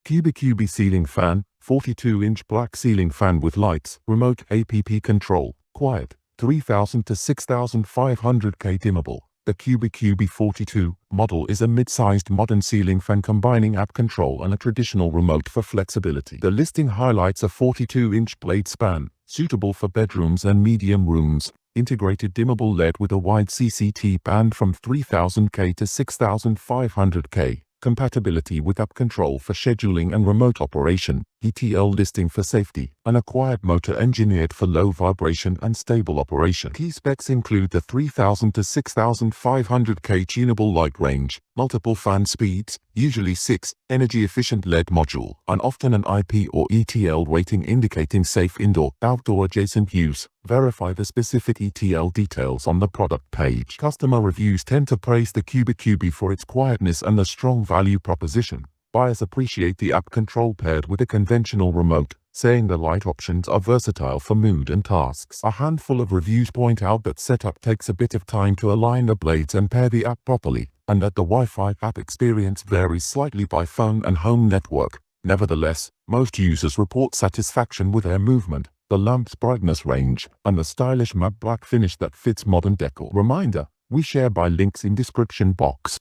CubiCubi ceiling fan, 42-inch black ceiling fan with lights, remote app control, quiet, 3000 to 6500K dimmable. The CubiCubi 42 model is a mid-sized modern ceiling fan combining app control and a traditional remote for flexibility. The listing highlights a 42-inch blade span, suitable for bedrooms and medium rooms, integrated dimmable LED with a wide CCT band from 3000K to 6500K. Compatibility with app control for scheduling and remote operation, ETL listing for safety, and a quiet motor engineered for low vibration and stable operation. Key specs include the 3000 to 6500K tunable light range, multiple fan speeds, usually 6, energy-efficient LED module, and often an IP or ETL rating indicating safe indoor-outdoor adjacent use. Verify the specific ETL details on the product page. Customer reviews tend to praise the CubiCubi for its quietness and the strong value proposition. Buyers appreciate the app control paired with a conventional remote, saying the light options are versatile for mood and tasks. A handful of reviews point out that setup takes a bit of time to align the blades and pair the app properly, and that the Wi-Fi app experience varies slightly by phone and home network. Nevertheless, most users report satisfaction with their movement, the lamp's brightness range, and the stylish matte black finish that fits modern decor. Reminder: we share by links in description box.